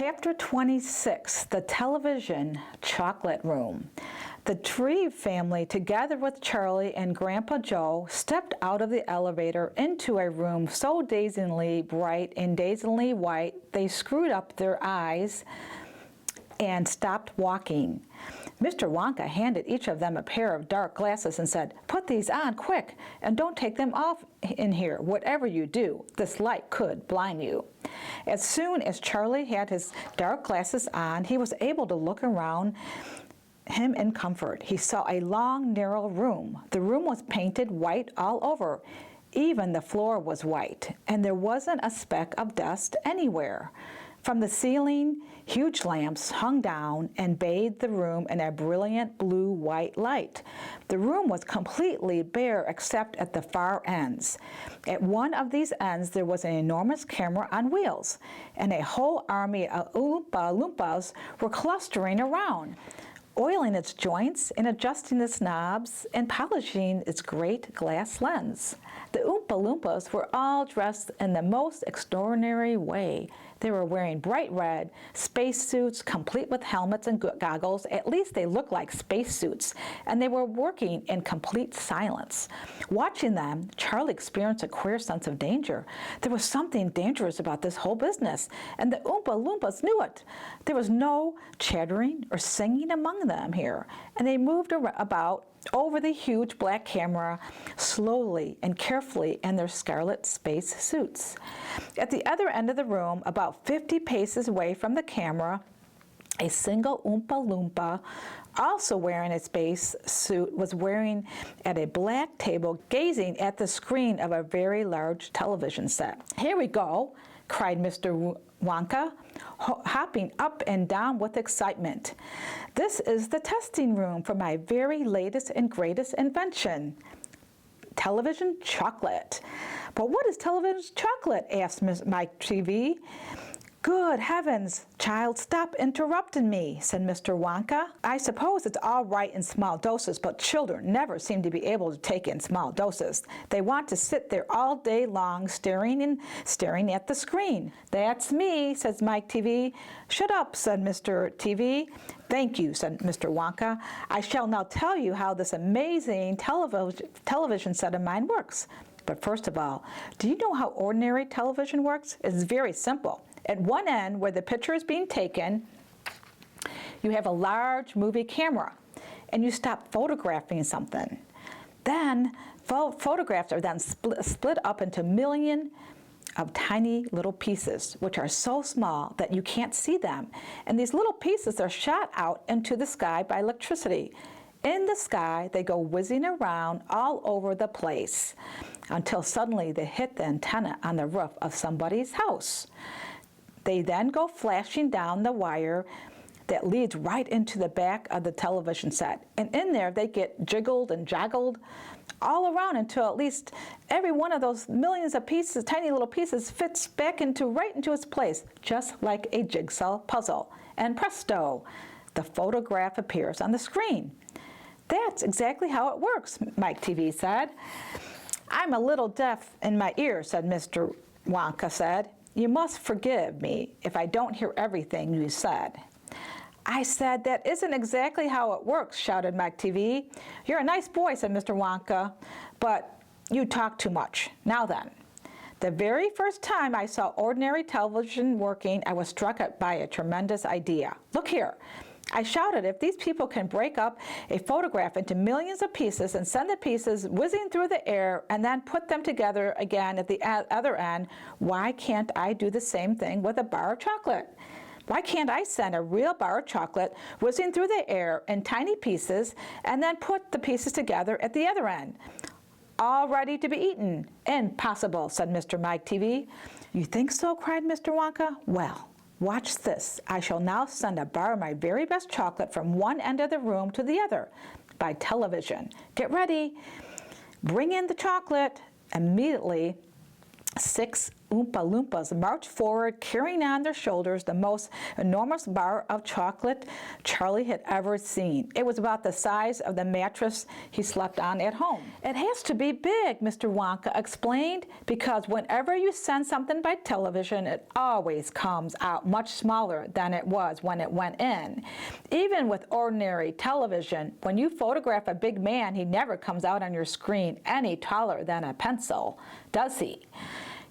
Chapter 26, The Television Chocolate Room. The Tree family, together with Charlie and Grandpa Joe, stepped out of the elevator into a room so dazingly bright and dazingly white they screwed up their eyes and stopped walking. Mr. Wonka handed each of them a pair of dark glasses and said, "Put these on quick, and don't take them off in here. Whatever you do, this light could blind you." As soon as Charlie had his dark glasses on, he was able to look around him in comfort. He saw a long, narrow room. The room was painted white all over. Even the floor was white, and there wasn't a speck of dust anywhere. From the ceiling, huge lamps hung down and bathed the room in a brilliant blue-white light. The room was completely bare except at the far ends. At one of these ends, there was an enormous camera on wheels, and a whole army of Oompa Loompas were clustering around, oiling its joints and adjusting its knobs and polishing its great glass lens. The Oompa Loompas were all dressed in the most extraordinary way. They were wearing bright red spacesuits, complete with helmets and goggles. At least they looked like spacesuits, and they were working in complete silence. Watching them, Charlie experienced a queer sense of danger. There was something dangerous about this whole business, and the Oompa Loompas knew it. There was no chattering or singing among them here, and they moved about over the huge black camera slowly and carefully in their scarlet space suits. At the other end of the room, about 50 paces away from the camera, a single Oompa Loompa, also wearing a space suit, was wearing at a black table, gazing at the screen of a very large television set. "Here we go," cried Mr. Wonka, hopping up and down with excitement. "This is the testing room for my very latest and greatest invention, television chocolate." "But what is television chocolate?" asked Mike TV. "Good heavens, child, stop interrupting me," said Mr. Wonka. "I suppose it's all right in small doses, but children never seem to be able to take in small doses. They want to sit there all day long staring at the screen." "That's me," says Mike TV. "Shut up," said Mr. TV. "Thank you," said Mr. Wonka. "I shall now tell you how this amazing television set of mine works. But first of all, do you know how ordinary television works? It's very simple. At one end, where the picture is being taken, you have a large movie camera, and you stop photographing something. Then, photographs are then split up into millions of tiny little pieces, which are so small that you can't see them. And these little pieces are shot out into the sky by electricity. In the sky, they go whizzing around all over the place until suddenly they hit the antenna on the roof of somebody's house. They then go flashing down the wire that leads right into the back of the television set. And in there, they get jiggled and joggled all around until at least every one of those millions of pieces, tiny little pieces, fits back right into its place, just like a jigsaw puzzle. And presto, the photograph appears on the screen. "That's exactly how it works," Mike TV said. "I'm a little deaf in my ears," said Mr. Wonka said. "You must forgive me if I don't hear everything you said." "I said that isn't exactly how it works," shouted Mike TV. "You're a nice boy," said Mr. Wonka, "but you talk too much. Now then, the very first time I saw ordinary television working, I was struck by a tremendous idea. Look here. I shouted, if these people can break up a photograph into millions of pieces and send the pieces whizzing through the air and then put them together again at the other end, why can't I do the same thing with a bar of chocolate? Why can't I send a real bar of chocolate whizzing through the air in tiny pieces and then put the pieces together at the other end, all ready to be eaten?" "Impossible," said Mr. Mike TV. "You think so?" cried Mr. Wonka. "Well, watch this. I shall now send a bar of my very best chocolate from one end of the room to the other by television. Get ready. Bring in the chocolate." Immediately, 6 Oompa Loompas marched forward, carrying on their shoulders the most enormous bar of chocolate Charlie had ever seen. It was about the size of the mattress he slept on at home. "It has to be big," Mr. Wonka explained, "because whenever you send something by television, it always comes out much smaller than it was when it went in. Even with ordinary television, when you photograph a big man, he never comes out on your screen any taller than a pencil, does he?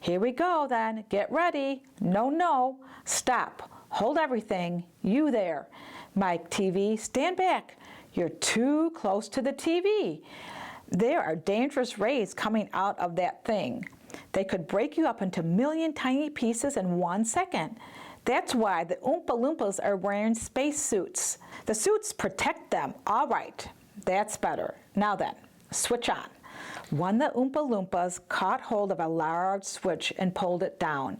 Here we go then. Get ready. No, no. Stop. Hold everything. You there. Mike TV, stand back. You're too close to the TV. There are dangerous rays coming out of that thing. They could break you up into a million tiny pieces in 1 second. That's why the Oompa Loompas are wearing space suits. The suits protect them. All right. That's better. Now then, switch on." One of the Oompa Loompas caught hold of a large switch and pulled it down.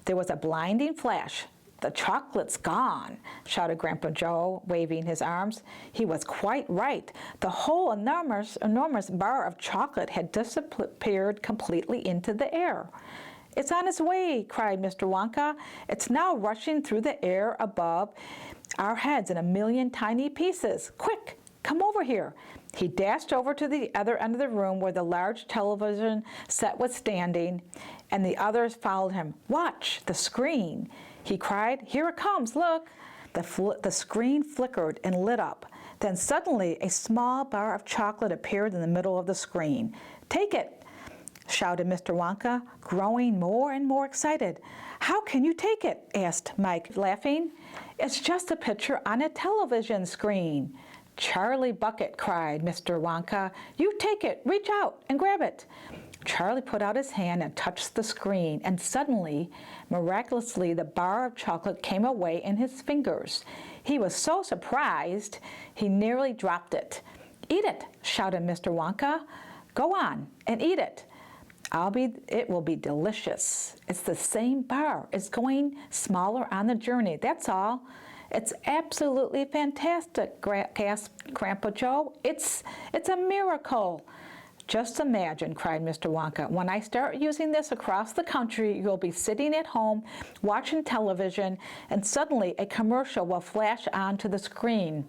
There was a blinding flash. "The chocolate's gone," shouted Grandpa Joe, waving his arms. He was quite right. The whole enormous bar of chocolate had disappeared completely into the air. "It's on its way," cried Mr. Wonka. "It's now rushing through the air above our heads in a million tiny pieces. Quick, come over here." He dashed over to the other end of the room where the large television set was standing, and the others followed him. "Watch the screen," he cried. "Here it comes, look." The screen flickered and lit up. Then suddenly a small bar of chocolate appeared in the middle of the screen. "Take it," shouted Mr. Wonka, growing more and more excited. "How can you take it?" asked Mike, laughing. "It's just a picture on a television screen." "Charlie Bucket," cried Mr. Wonka. "You take it, reach out and grab it." Charlie put out his hand and touched the screen, and suddenly, miraculously, the bar of chocolate came away in his fingers. He was so surprised, he nearly dropped it. "Eat it," shouted Mr. Wonka. "Go on and eat it. It will be delicious. It's the same bar. It's going smaller on the journey, that's all." "It's absolutely fantastic," gasped Grandpa Joe. It's a miracle." "Just imagine," cried Mr. Wonka, "when I start using this across the country, you'll be sitting at home watching television, and suddenly a commercial will flash onto the screen,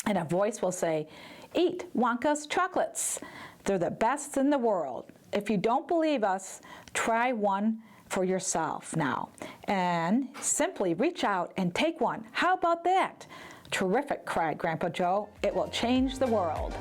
and a voice will say, 'Eat Wonka's chocolates. They're the best in the world.' If you don't believe us, try one for yourself now, and simply reach out and take one. How about that?" "Terrific," cried Grandpa Joe. "It will change the world."